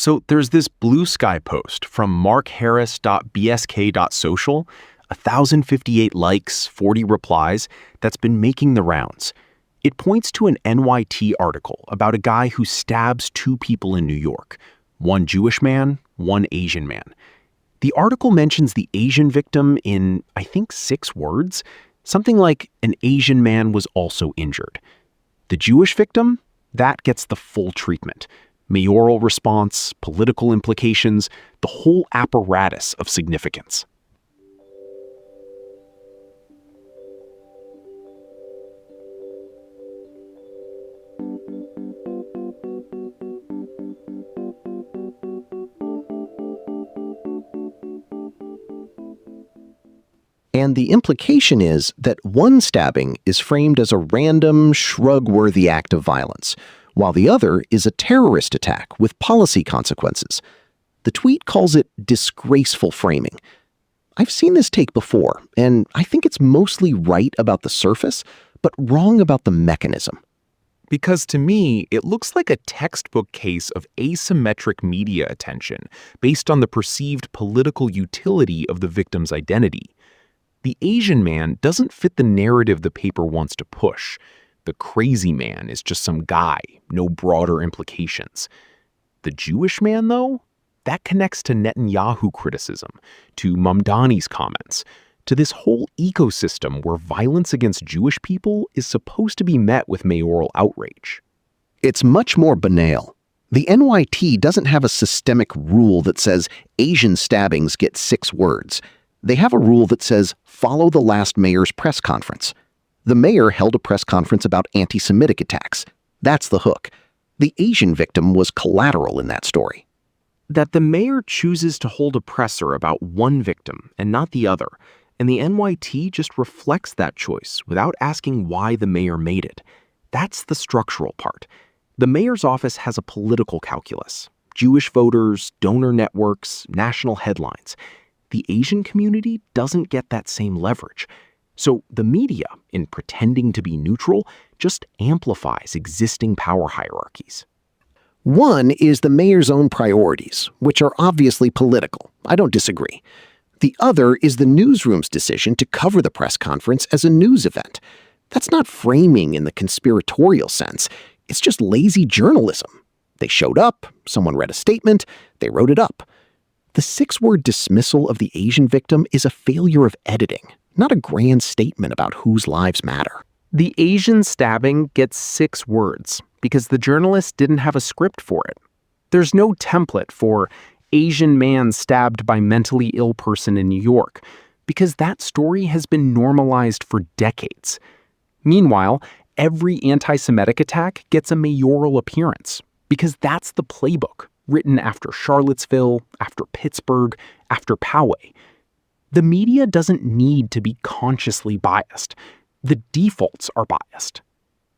So there's this blue sky post from markharris.bsk.social, 1,058 likes, 40 replies, that's been making the rounds. It points to an NYT article about a guy who stabs two people in New York, one Jewish man, one Asian man. The article mentions the Asian victim in, I think, 6 words, something like an Asian man was also injured. The Jewish victim, that gets the full treatment. Mayoral response, political implications, the whole apparatus of significance. And the implication is that one stabbing is framed as a random, shrug-worthy act of violence, while the other is a terrorist attack with policy consequences. The tweet calls it disgraceful framing. I've seen this take before, and I think it's mostly right about the surface, but wrong about the mechanism. Because to me, it looks like a textbook case of asymmetric media attention based on the perceived political utility of the victim's identity. The Asian man doesn't fit the narrative the paper wants to push. The crazy man is just some guy, no broader implications. The Jewish man, though, that connects to Netanyahu criticism, to Mamdani's comments, to this whole ecosystem where violence against Jewish people is supposed to be met with mayoral outrage. It's much more banal. The NYT doesn't have a systemic rule that says Asian stabbings get 6 words. They have a rule that says, follow the last mayor's press conference. The mayor held a press conference about anti-Semitic attacks. That's the hook. The Asian victim was collateral in that story. That the mayor chooses to hold a presser about one victim and not the other, and the NYT just reflects that choice without asking why the mayor made it. That's the structural part. The mayor's office has a political calculus. Jewish voters, donor networks, national headlines. The Asian community doesn't get that same leverage. So the media, in pretending to be neutral, just amplifies existing power hierarchies. One is the mayor's own priorities, which are obviously political. I don't disagree. The other is the newsroom's decision to cover the press conference as a news event. That's not framing in the conspiratorial sense. It's just lazy journalism. They showed up, someone read a statement, they wrote it up. The 6-word dismissal of the Asian victim is a failure of editing, not a grand statement about whose lives matter. The Asian stabbing gets 6 words because the journalist didn't have a script for it. There's no template for Asian man stabbed by mentally ill person in New York because that story has been normalized for decades. Meanwhile, every anti-Semitic attack gets a mayoral appearance because that's the playbook, written after Charlottesville, after Pittsburgh, after Poway. The media doesn't need to be consciously biased. The defaults are biased.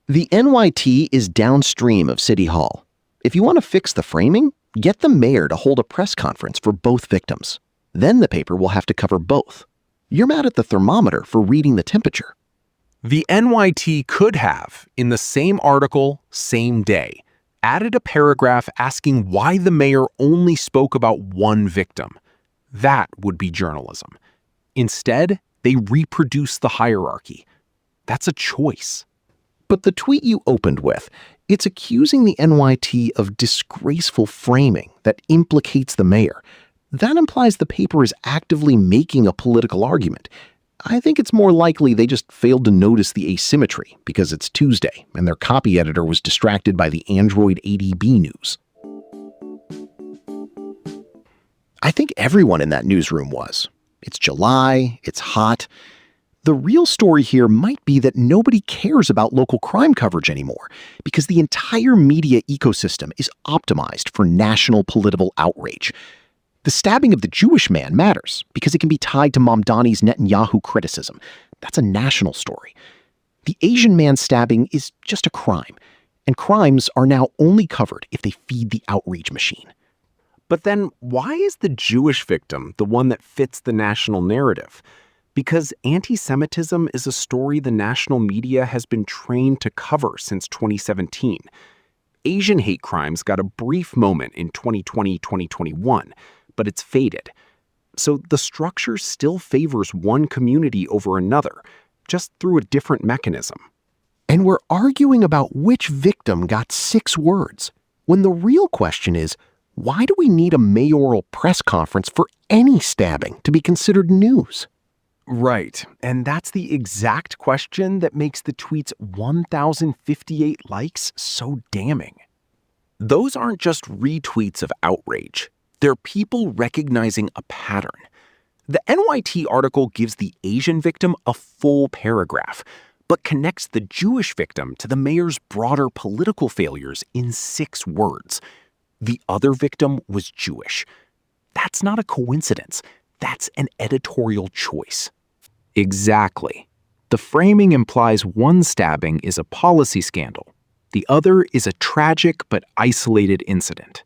The NYT is downstream of City Hall. If you want to fix the framing, get the mayor to hold a press conference for both victims. Then the paper will have to cover both. You're mad at the thermometer for reading the temperature. The NYT could have, in the same article, same day, added a paragraph asking why the mayor only spoke about one victim. That would be journalism. Instead, they reproduce the hierarchy. That's a choice. But the tweet you opened with, it's accusing the NYT of disgraceful framing that implicates the mayor. That implies the paper is actively making a political argument. I think it's more likely they just failed to notice the asymmetry because it's Tuesday and their copy editor was distracted by the Android ADB news. I think everyone in that newsroom was. It's July, it's hot. The real story here might be that nobody cares about local crime coverage anymore because the entire media ecosystem is optimized for national political outrage. The stabbing of the Jewish man matters because it can be tied to Mamdani's Netanyahu criticism. That's a national story. The Asian man stabbing is just a crime, and crimes are now only covered if they feed the outrage machine. But then why is the Jewish victim the one that fits the national narrative? Because anti-Semitism is a story the national media has been trained to cover since 2017. Asian hate crimes got a brief moment in 2020-2021, but it's faded. So the structure still favors one community over another, just through a different mechanism. And we're arguing about which victim got 6 words, when the real question is, why do we need a mayoral press conference for any stabbing to be considered news? Right, and that's the exact question that makes the tweet's 1,058 likes so damning. Those aren't just retweets of outrage. They're people recognizing a pattern. The NYT article gives the Asian victim a full paragraph, but connects the Jewish victim to the mayor's broader political failures in 6 words. The other victim was Jewish. That's not a coincidence. That's an editorial choice. Exactly. The framing implies one stabbing is a policy scandal. The other is a tragic but isolated incident.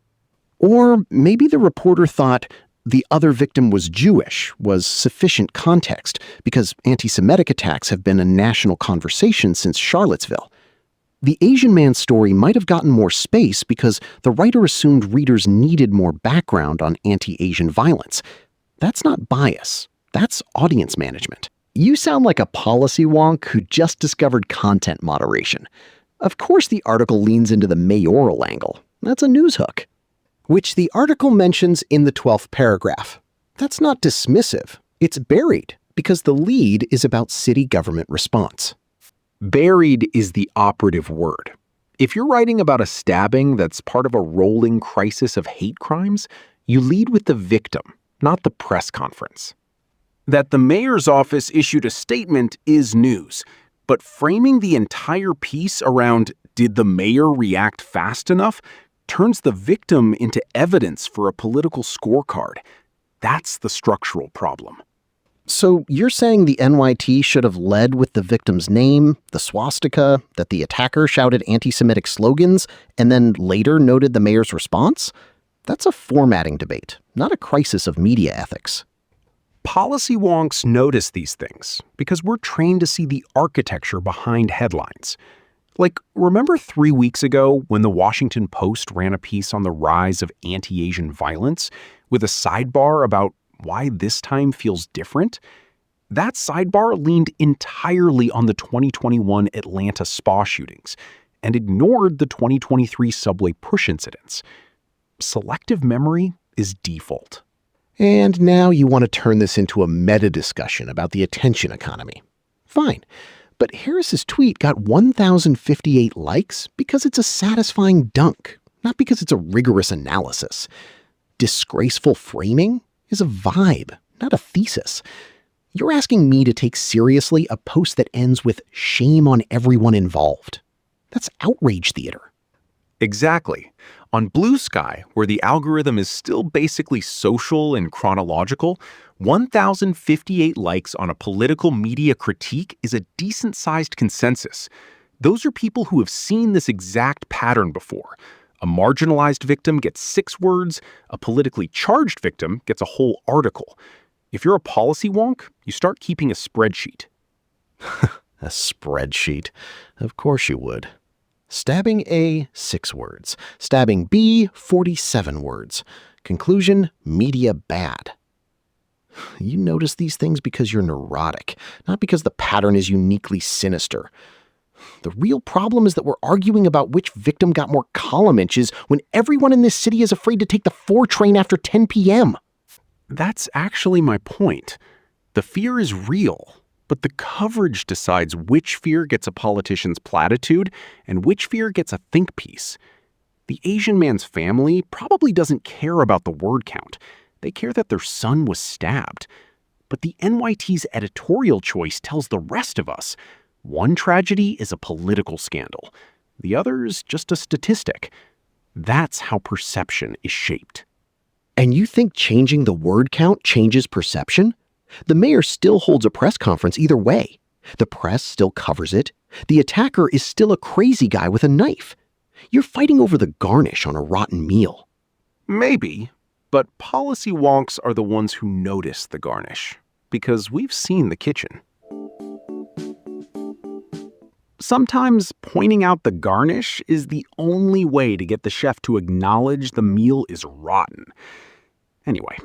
Or maybe the reporter thought the other victim was Jewish was sufficient context because anti-Semitic attacks have been a national conversation since Charlottesville. The Asian man's story might have gotten more space because the writer assumed readers needed more background on anti-Asian violence. That's not bias. That's audience management. You sound like a policy wonk who just discovered content moderation. Of course the article leans into the mayoral angle. That's a news hook. Which the article mentions in the 12th paragraph. That's not dismissive. It's buried because the lead is about city government response. Buried is the operative word. If you're writing about a stabbing that's part of a rolling crisis of hate crimes, you lead with the victim, not the press conference. That the mayor's office issued a statement is news, but framing the entire piece around "did the mayor react fast enough" turns the victim into evidence for a political scorecard. That's the structural problem. So you're saying the NYT should have led with the victim's name, the swastika, that the attacker shouted anti-Semitic slogans, and then later noted the mayor's response? That's a formatting debate, not a crisis of media ethics. Policy wonks notice these things because we're trained to see the architecture behind headlines. Like, remember 3 weeks ago when the Washington Post ran a piece on the rise of anti-Asian violence with a sidebar about why this time feels different? That sidebar leaned entirely on the 2021 Atlanta spa shootings and ignored the 2023 subway push incidents. Selective memory is default. And now you want to turn this into a meta-discussion about the attention economy. Fine. But Harris's tweet got 1,058 likes because it's a satisfying dunk, not because it's a rigorous analysis. Disgraceful framing is a vibe, not a thesis. You're asking me to take seriously a post that ends with shame on everyone involved. That's outrage theater. Exactly. On Blue Sky, where the algorithm is still basically social and chronological, 1,058 likes on a political media critique is a decent-sized consensus. Those are people who have seen this exact pattern before. A marginalized victim gets 6 words, a politically charged victim gets a whole article. If you're a policy wonk, you start keeping a spreadsheet. A spreadsheet. Of course you would. Stabbing A, 6 words. Stabbing B, 47 words. Conclusion, media bad. You notice these things because you're neurotic, not because the pattern is uniquely sinister. The real problem is that we're arguing about which victim got more column inches when everyone in this city is afraid to take the 4 train after 10 p.m. That's actually my point. The fear is real, but the coverage decides which fear gets a politician's platitude and which fear gets a think piece. The Asian man's family probably doesn't care about the word count. They care that their son was stabbed. But the NYT's editorial choice tells the rest of us one tragedy is a political scandal. The other is just a statistic. That's how perception is shaped. And you think changing the word count changes perception? The mayor still holds a press conference either way. The press still covers it. The attacker is still a crazy guy with a knife. You're fighting over the garnish on a rotten meal. Maybe, but policy wonks are the ones who notice the garnish, because we've seen the kitchen. sometimes pointing out the garnish is the only way to get the chef to acknowledge the meal is rotten. Anyway,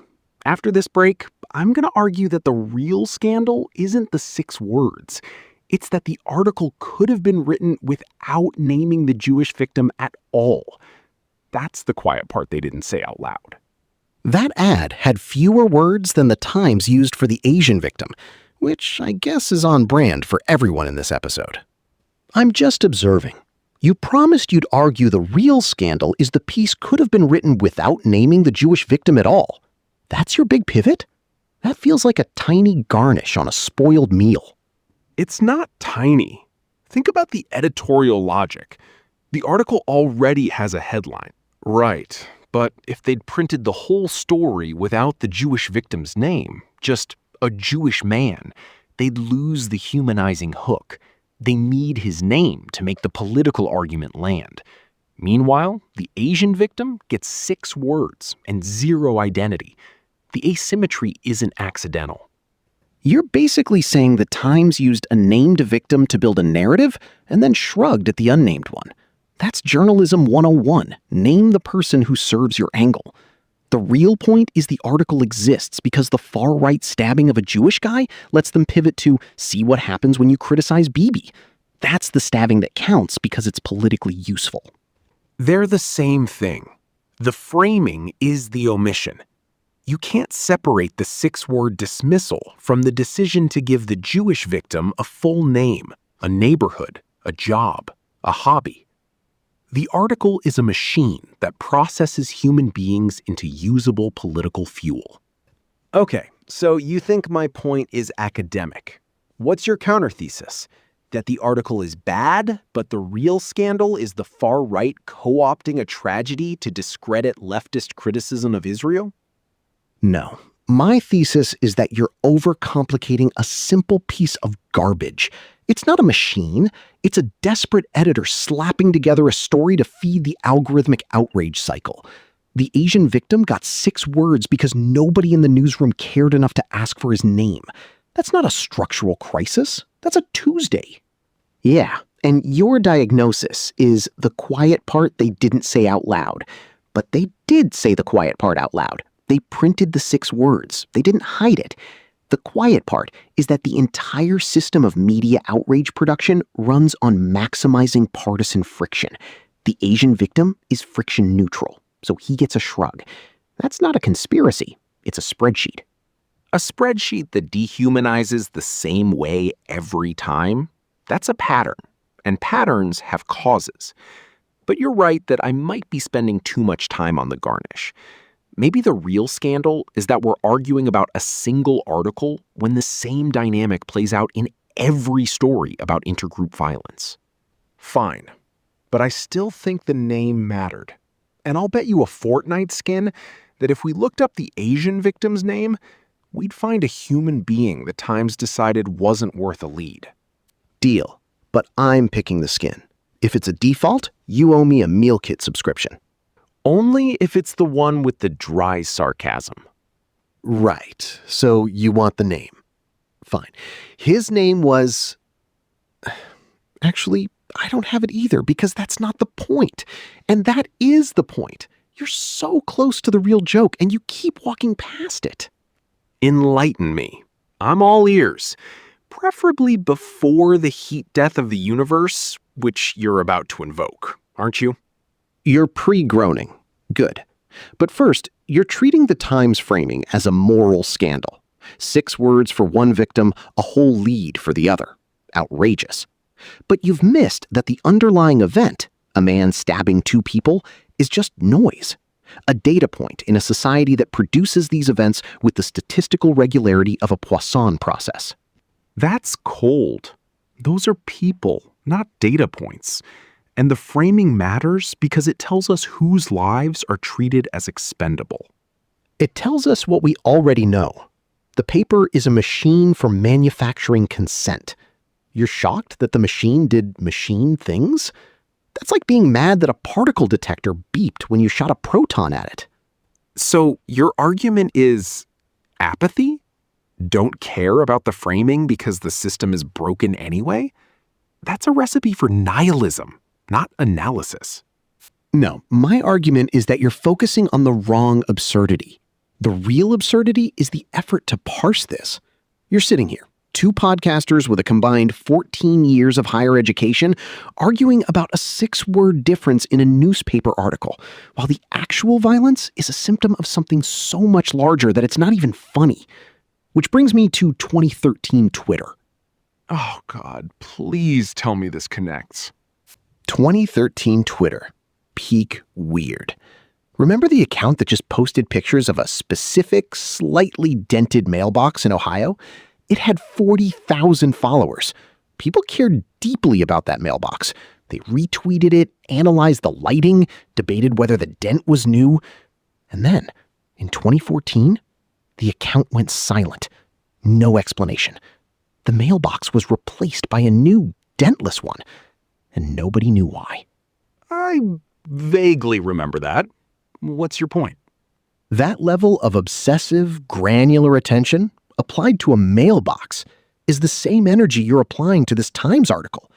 after this break, I'm going to argue that the real scandal isn't the 6 words. It's that the article could have been written without naming the Jewish victim at all. That's the quiet part they didn't say out loud. That ad had fewer words than the Times used for the Asian victim, which I guess is on brand for everyone in this episode. I'm just observing. You promised you'd argue the real scandal is the piece could have been written without naming the Jewish victim at all. That's your big pivot? That feels like a tiny garnish on a spoiled meal. It's not tiny. Think about the editorial logic. The article already has a headline. Right, but if they'd printed the whole story without the Jewish victim's name, just a Jewish man, they'd lose the humanizing hook. They need his name to make the political argument land. Meanwhile, the Asian victim gets 6 words and 0 identity. The asymmetry isn't accidental. You're basically saying the Times used a named victim to build a narrative and then shrugged at the unnamed one. That's journalism 101. Name the person who serves your angle. The real point is the article exists because the far-right stabbing of a Jewish guy lets them pivot to see what happens when you criticize Bibi. That's the stabbing that counts because it's politically useful. They're the same thing. The framing is the omission. You can't separate the 6-word dismissal from the decision to give the Jewish victim a full name, a neighborhood, a job, a hobby. The article is a machine that processes human beings into usable political fuel. Okay, so you think my point is academic. What's your counterthesis? That the article is bad, but the real scandal is the far right co-opting a tragedy to discredit leftist criticism of Israel? No. My thesis is that you're overcomplicating a simple piece of garbage. It's not a machine. It's a desperate editor slapping together a story to feed the algorithmic outrage cycle. The Asian victim got 6 words because nobody in the newsroom cared enough to ask for his name. That's not a structural crisis. That's a Tuesday. Yeah, and your diagnosis is the quiet part they didn't say out loud. But they did say the quiet part out loud. They printed the 6 words. They didn't hide it. The quiet part is that the entire system of media outrage production runs on maximizing partisan friction. The Asian victim is friction neutral, so he gets a shrug. That's not a conspiracy. It's a spreadsheet. A spreadsheet that dehumanizes the same way every time? That's a pattern, and patterns have causes. But you're right that I might be spending too much time on the garnish. Maybe the real scandal is that we're arguing about a single article when the same dynamic plays out in every story about intergroup violence. Fine, but I still think the name mattered. And I'll bet you a fortnight skin that if we looked up the Asian victim's name, we'd find a human being the Times decided wasn't worth a lead. Deal, but I'm picking the skin. If it's a default, you owe me a meal kit subscription. Only if it's the one with the dry sarcasm. Right, so you want the name. Fine. His name was... Actually, I don't have it either because that's not the point. And that is the point. You're so close to the real joke and you keep walking past it. Enlighten me. I'm all ears. Preferably before the heat death of the universe, which you're about to invoke, aren't you? You're pre-groaning. Good. But first, you're treating the Times framing as a moral scandal. 6 words for one victim, a whole lead for the other. Outrageous. But you've missed that the underlying event, a man stabbing 2 people, is just noise. A data point in a society that produces these events with the statistical regularity of a Poisson process. That's cold. Those are people, not data points. And the framing matters because it tells us whose lives are treated as expendable. It tells us what we already know. The paper is a machine for manufacturing consent. You're shocked that the machine did machine things? That's like being mad that a particle detector beeped when you shot a proton at it. So your argument is apathy? Don't care about the framing because the system is broken anyway? That's a recipe for nihilism, not analysis. No, my argument is that you're focusing on the wrong absurdity. The real absurdity is the effort to parse this. You're sitting here, two podcasters with a combined 14 years of higher education, arguing about a 6-word difference in a newspaper article, while the actual violence is a symptom of something so much larger that it's not even funny. Which brings me to 2013 Twitter. Oh, God, please tell me this connects. 2013 Twitter. Peak weird. Remember the account that just posted pictures of a specific, slightly dented mailbox in Ohio? It had 40,000 followers. People cared deeply about that mailbox. They retweeted it, analyzed the lighting, debated whether the dent was new. And then, in 2014, the account went silent. No explanation. The mailbox was replaced by a new, dentless one, and nobody knew why. I vaguely remember that. What's your point? That level of obsessive, granular attention, applied to a mailbox, is the same energy you're applying to this Times article.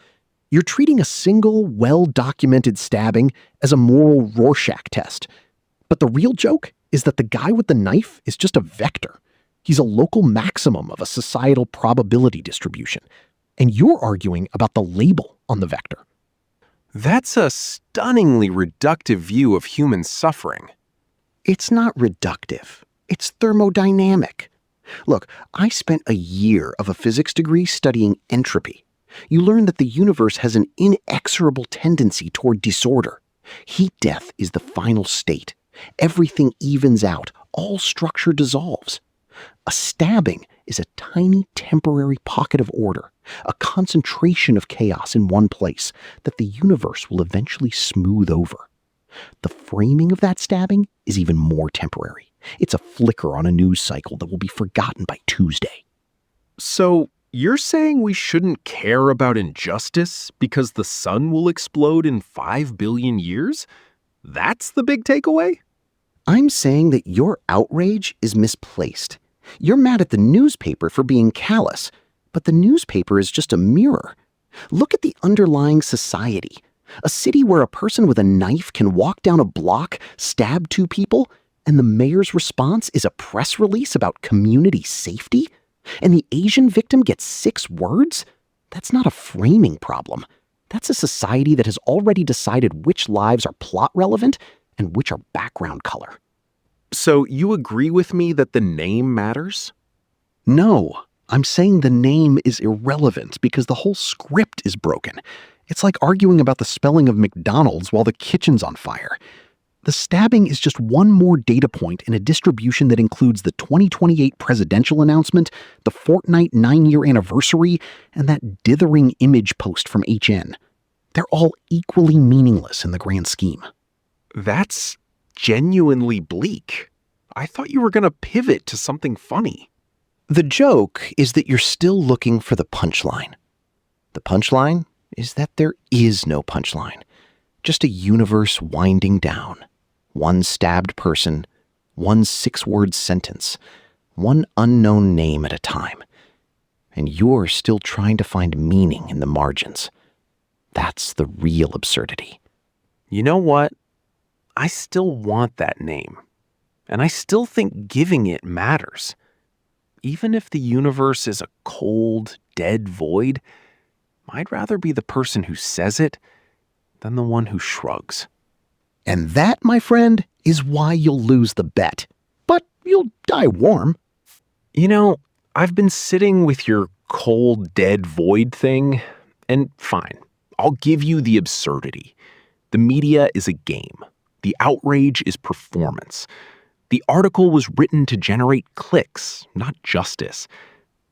You're treating a single, well-documented stabbing as a moral Rorschach test. But the real joke is that the guy with the knife is just a vector. He's a local maximum of a societal probability distribution. And you're arguing about the label on the vector. That's a stunningly reductive view of human suffering. It's not reductive. It's thermodynamic. Look, I spent a year of a physics degree studying entropy. You learn that the universe has an inexorable tendency toward disorder. Heat death is the final state. Everything evens out. All structure dissolves. A stabbing is a tiny temporary pocket of order, a concentration of chaos in one place that the universe will eventually smooth over. The framing of that stabbing is even more temporary. It's a flicker on a news cycle that will be forgotten by Tuesday. So you're saying we shouldn't care about injustice because the sun will explode in 5 billion years? That's the big takeaway? I'm saying that your outrage is misplaced. You're mad at the newspaper for being callous, but the newspaper is just a mirror. Look at the underlying society. A city where a person with a knife can walk down a block, stab 2 people, and the mayor's response is a press release about community safety? And the Asian victim gets 6 words? That's not a framing problem. That's a society that has already decided which lives are plot relevant and which are background color. So you agree with me that the name matters? No, I'm saying the name is irrelevant because the whole script is broken. It's like arguing about the spelling of McDonald's while the kitchen's on fire. The stabbing is just one more data point in a distribution that includes the 2028 presidential announcement, the Fortnite 9-year anniversary, and that dithering image post from HN. They're all equally meaningless in the grand scheme. That's genuinely bleak. I thought you were going to pivot to something funny. The joke is that you're still looking for the punchline. The punchline is that there is no punchline. Just a universe winding down. One stabbed person, one 6-word sentence, one unknown name at a time. And you're still trying to find meaning in the margins. That's the real absurdity. You know what? I still want that name. And I still think giving it matters. Even if the universe is a cold, dead void, I'd rather be the person who says it than the one who shrugs. And that, my friend, is why you'll lose the bet. But you'll die warm. You know, I've been sitting with your cold, dead void thing, and fine, I'll give you the absurdity. The media is a game. The outrage is performance. The article was written to generate clicks, not justice.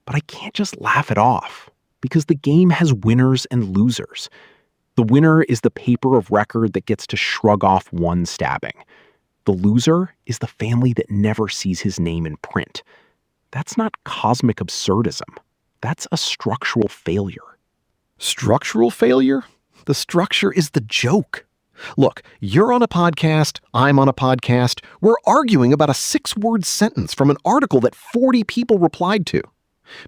But I can't just laugh it off, because the game has winners and losers. The winner is the paper of record that gets to shrug off one stabbing. The loser is the family that never sees his name in print. That's not cosmic absurdism. That's a structural failure. Structural failure? The structure is the joke. Look, you're on a podcast, I'm on a podcast. We're arguing about a 6-word sentence from an article that 40 people replied to.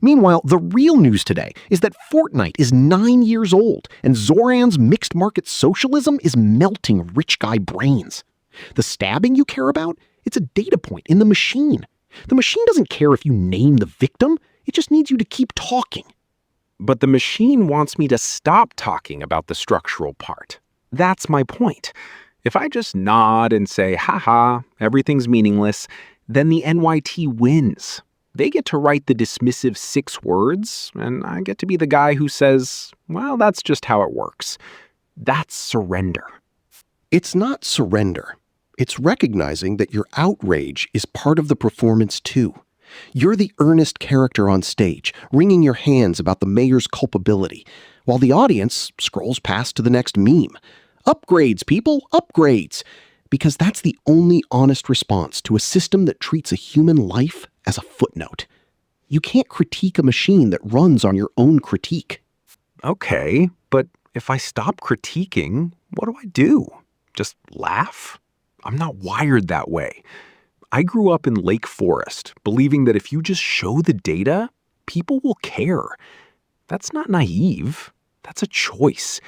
Meanwhile, the real news today is that Fortnite is 9 years old and Zoran's mixed market socialism is melting rich guy brains. The stabbing you care about? It's a data point in the machine. The machine doesn't care if you name the victim. It just needs you to keep talking. But the machine wants me to stop talking about the structural part. That's my point. If I just nod and say, haha, everything's meaningless, then the NYT wins. They get to write the dismissive 6 words, and I get to be the guy who says, well, that's just how it works. That's surrender. It's not surrender. It's recognizing that your outrage is part of the performance too. You're the earnest character on stage, wringing your hands about the mayor's culpability, while the audience scrolls past to the next meme. Upgrades, people, upgrades! Because that's the only honest response to a system that treats a human life as a footnote. You can't critique a machine that runs on your own critique. Okay, but if I stop critiquing, what do I do? Just laugh? I'm not wired that way. I grew up in Lake Forest, believing that if you just show the data, people will care. That's not naive. That's a choice.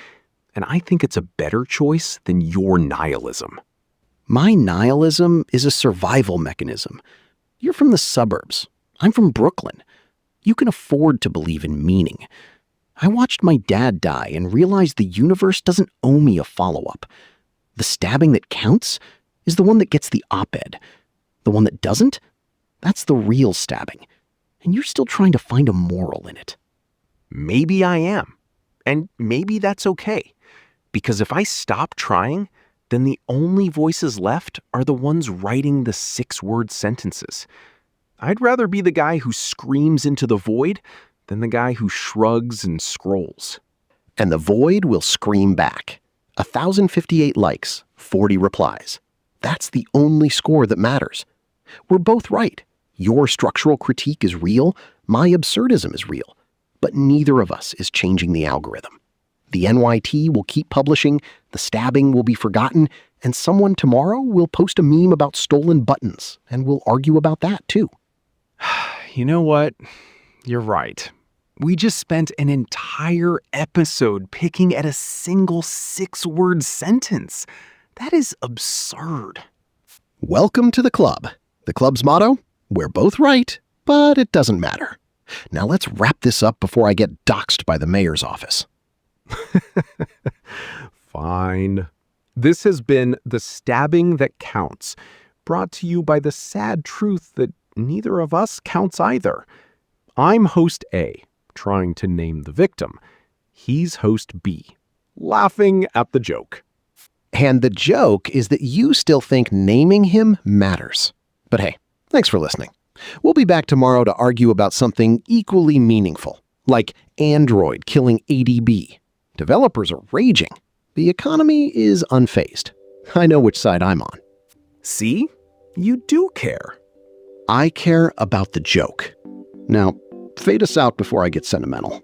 And I think it's a better choice than your nihilism. My nihilism is a survival mechanism. You're from the suburbs. I'm from Brooklyn. You can afford to believe in meaning. I watched my dad die and realized the universe doesn't owe me a follow-up. The stabbing that counts is the one that gets the op-ed. The one that doesn't? That's the real stabbing. And you're still trying to find a moral in it. Maybe I am. And maybe that's okay. Because if I stop trying, then the only voices left are the ones writing the 6-word sentences. I'd rather be the guy who screams into the void than the guy who shrugs and scrolls. And the void will scream back. 1,058 likes, 40 replies. That's the only score that matters. We're both right. Your structural critique is real, my absurdism is real. But neither of us is changing the algorithm. The NYT will keep publishing, the stabbing will be forgotten, and someone tomorrow will post a meme about stolen buttons, and we'll argue about that too. You know what? You're right. We just spent an entire episode picking at a single 6-word sentence. That is absurd. Welcome to the club. The club's motto? We're both right, but it doesn't matter. Now let's wrap this up before I get doxxed by the mayor's office. Fine. This has been The Stabbing That Counts, brought to you by the sad truth that neither of us counts either. I'm host A, trying to name the victim. He's host B, laughing at the joke. And the joke is that you still think naming him matters. But hey, thanks for listening. We'll be back tomorrow to argue about something equally meaningful, like Android killing ADB. Developers are raging. The economy is unfazed. I know which side I'm on. See? You do care. I care about the joke. Now, fade us out before I get sentimental.